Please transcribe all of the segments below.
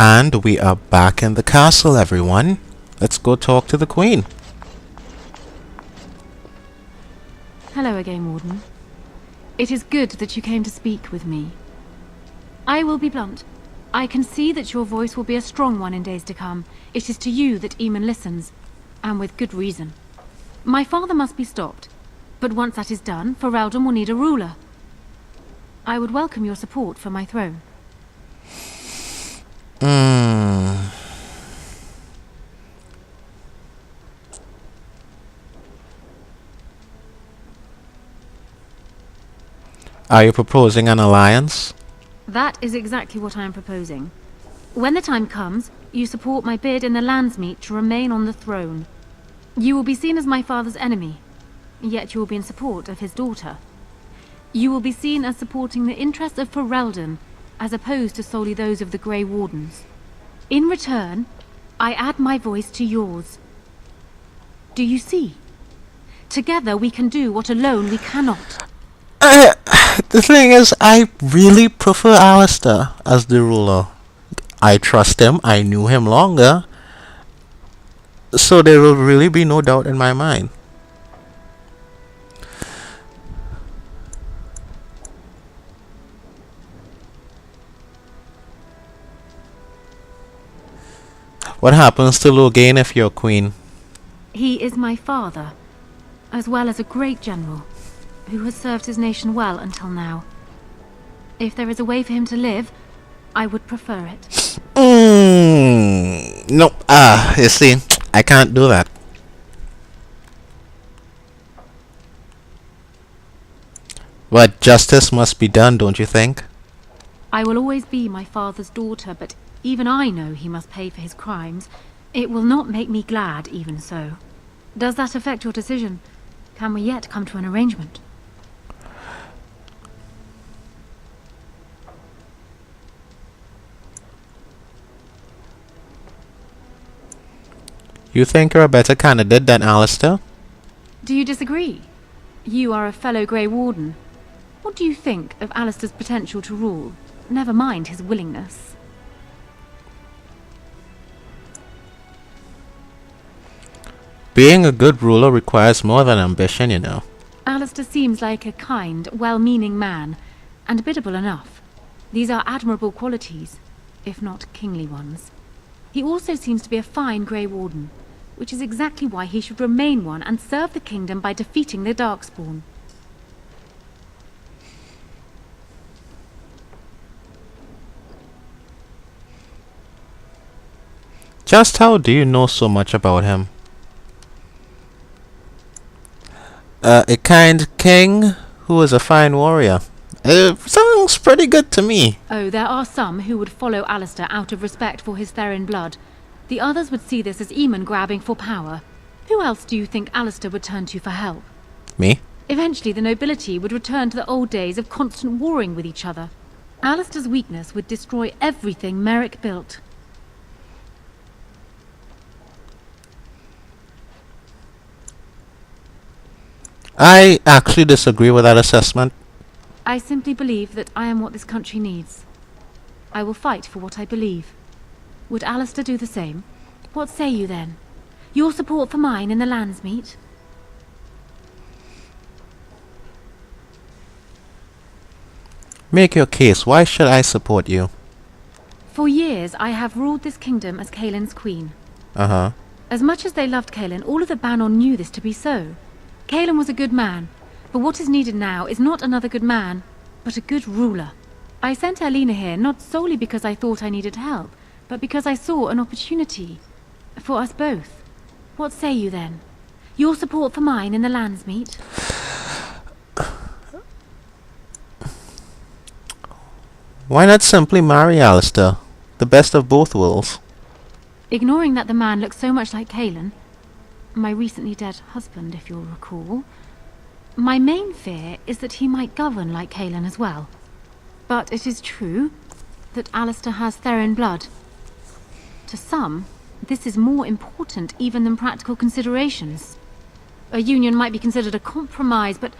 And we are back in the castle, everyone. Let's go talk to the queen. Hello again, Warden. It is good that you came to speak with me. I will be blunt. I can see that your voice will be a strong one in days to come. It is to you that Eamon listens, and with good reason. My father must be stopped, but once that is done, Ferelden will need a ruler. I would welcome your support for my throne. Are you proposing an alliance? That is exactly what I am proposing. When the time comes, you support my bid in the Landsmeet to remain on the throne. You will be seen as my father's enemy, yet you will be in support of his daughter. You will be seen as supporting the interests of Ferelden, as opposed to solely those of the Grey Wardens. In return, I add my voice to yours. Do you see? Together we can do what alone we cannot. The thing is, I really prefer Alistair as the ruler. I trust him, I knew him longer, so there will really be no doubt in my mind. What happens to Loghain if you're queen? He is my father, as well as a great general, who has served his nation well until now. If there is a way for him to live, I would prefer it. Nope. You see, I can't do that. But justice must be done, don't you think? I will always be my father's daughter, but even I know he must pay for his crimes. It will not make me glad, even so. Does that affect your decision? Can we yet come to an arrangement? You think you're a better candidate than Alistair? Do you disagree? You are a fellow Grey Warden. What do you think of Alistair's potential to rule? Never mind his willingness. Being a good ruler requires more than ambition, you know. Alistair seems like a kind, well-meaning man, and biddable enough. These are admirable qualities, if not kingly ones. He also seems to be a fine Grey Warden, which is exactly why he should remain one and serve the kingdom by defeating the Darkspawn. Just how do you know so much about him? A kind king who is a fine warrior. Sounds pretty good to me. Oh, there are some who would follow Alistair out of respect for his Therin blood. The others would see this as Eamon grabbing for power. Who else do you think Alistair would turn to for help? Me? Eventually the nobility would return to the old days of constant warring with each other. Alistair's weakness would destroy everything Merrick built. I actually disagree with that assessment. I simply believe that I am what this country needs. I will fight for what I believe. Would Alistair do the same? What say you then? Your support for mine in the Landsmeet? Make your case. Why should I support you? For years I have ruled this kingdom as Caelin's queen. Uh-huh. As much as they loved Caelin, all of the Banon knew this to be so. Caelin was a good man, but what is needed now is not another good man, but a good ruler. I sent Alina here not solely because I thought I needed help, but because I saw an opportunity for us both. What say you then? Your support for mine in the Landsmeet? Why not simply marry Alistair? The best of both worlds. Ignoring that the man looks so much like Caelin, my recently dead husband, if you'll recall, my main fear is that he might govern like Caelin as well. But it is true that Alistair has Therin blood. To some, this is more important even than practical considerations. A union might be considered a compromise, but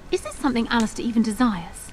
is this something Alistair even desires?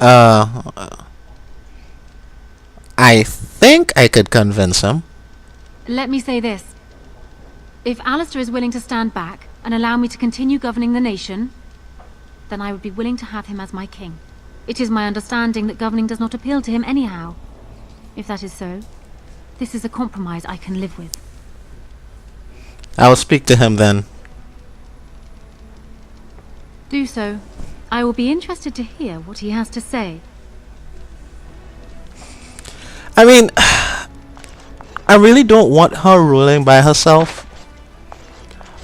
Uh, I think I could convince him. Let me say this. If Alistair is willing to stand back and allow me to continue governing the nation, then I would be willing to have him as my king. It is my understanding that governing does not appeal to him anyhow. If that is so, this is a compromise I can live with. I'll speak to him then. Do so. I will be interested to hear what he has to say. I mean, I really don't want her ruling by herself.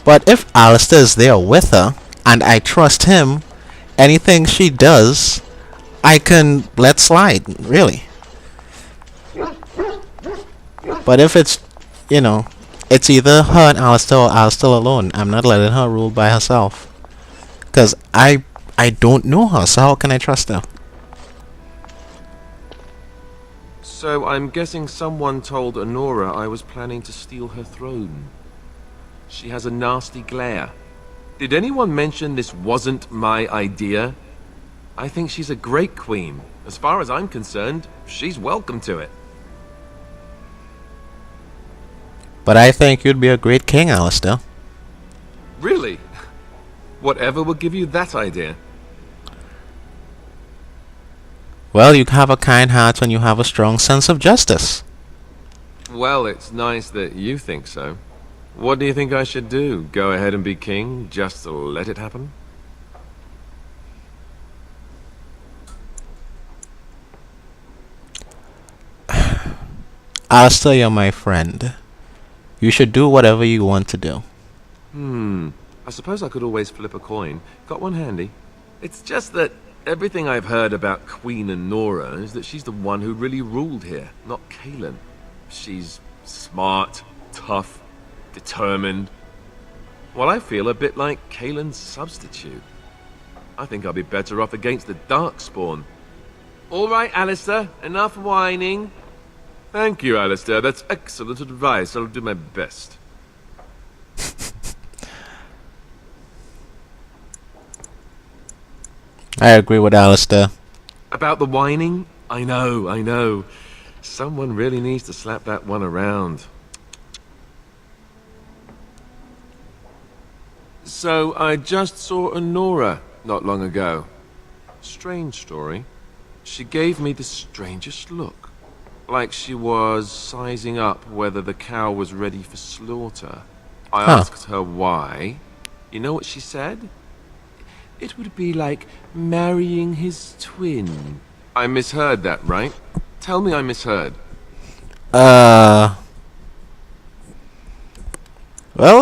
But if Alistair is there with her, and I trust him, anything she does, I can let slide, really. But if it's, it's either her and Alistair or Alistair alone, I'm not letting her rule by herself. Because I don't know her, so how can I trust her? So I'm guessing someone told Honora I was planning to steal her throne. She has a nasty glare. Did anyone mention this wasn't my idea? I think she's a great queen. As far as I'm concerned, she's welcome to it. But I think you'd be a great king, Alistair. Really? Whatever will give you that idea? Well, you have a kind heart when you have a strong sense of justice. Well, it's nice that you think so. What do you think I should do? Go ahead and be king, just to let it happen? Alistair, you're my friend. You should do whatever you want to do. I suppose I could always flip a coin. Got one handy. It's just that everything I've heard about Queen Honora is that she's the one who really ruled here, not Cailan. She's smart, tough, determined. Well, I feel a bit like Cailan's substitute. I think I'll be better off against the Darkspawn. All right, Alistair, enough whining. Thank you, Alistair. That's excellent advice. I'll do my best. I agree with Alistair. About the whining? I know. Someone really needs to slap that one around. So, I just saw Honora not long ago. Strange story. She gave me the strangest look. Like she was sizing up whether the cow was ready for slaughter. I asked her why. You know what she said? It would be like marrying his twin. I misheard that, right? Tell me I misheard. Well,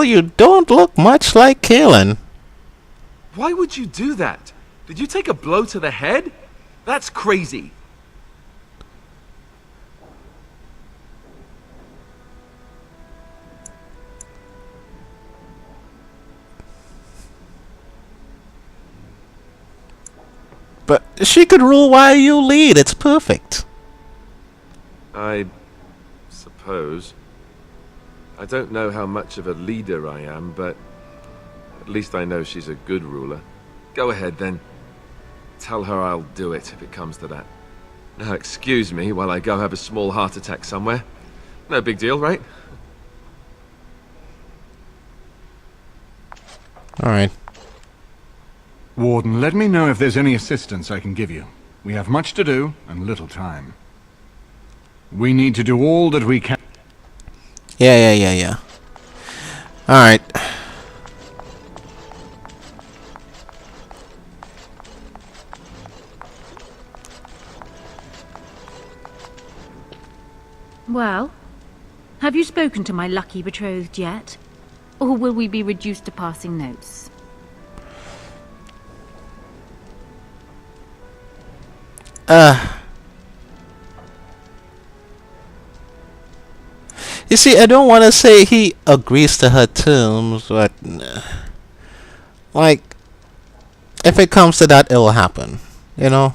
you don't look much like Cailan. Why would you do that? Did you take a blow to the head? That's crazy. But she could rule while you lead. It's perfect. I suppose. I don't know how much of a leader I am, but at least I know she's a good ruler. Go ahead, then. Tell her I'll do it if it comes to that. Now, excuse me while I go have a small heart attack somewhere. No big deal, right? Alright. Warden, let me know if there's any assistance I can give you. We have much to do and little time. We need to do all that we can. Yeah. Alright. Well, have you spoken to my lucky betrothed yet? Or will we be reduced to passing notes? You see, I don't want to say he agrees to her terms, but like, if it comes to that, it will happen. You know?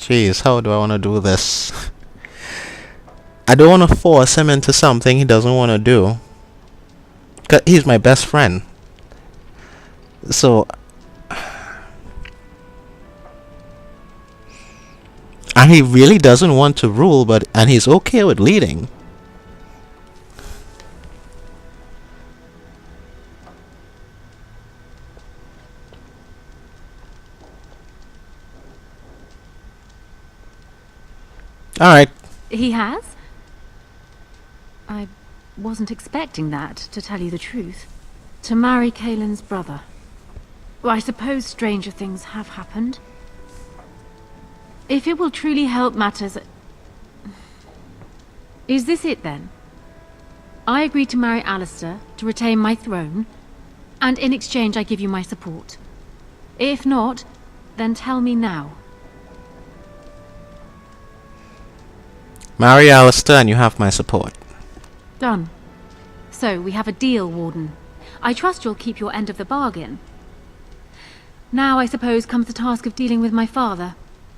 Jeez, how do I want to do this? I don't want to force him into something he doesn't want to do. 'Cause he's my best friend. So... And he really doesn't want to rule, and he's okay with leading. Alright. He has? I wasn't expecting that, to tell you the truth. To marry Kaelin's brother. Well, I suppose stranger things have happened. If it will truly help matters... Is this it, then? I agree to marry Alistair, to retain my throne, and in exchange I give you my support. If not, then tell me now. Marry Alistair and you have my support. Done. So, we have a deal, Warden. I trust you'll keep your end of the bargain. Now, I suppose, comes the task of dealing with my father.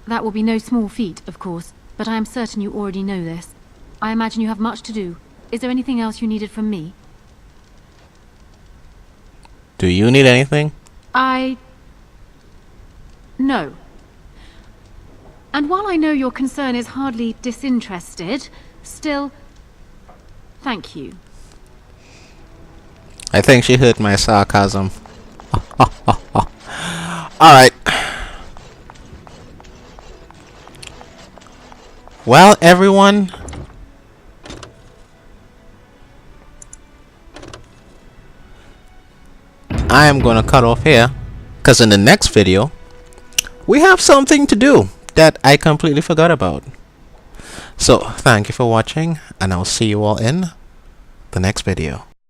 That will be no small feat, of course, but I am certain you already know this. I imagine you have much to do. Is there anything else you needed from me? Do you need anything? No. And while I know your concern is hardly disinterested, still... Thank you. I think she heard my sarcasm. Alright. Well, everyone... I am gonna cut off here, because in the next video, we have something to do that I completely forgot about. So, thank you for watching, and I'll see you all in the next video.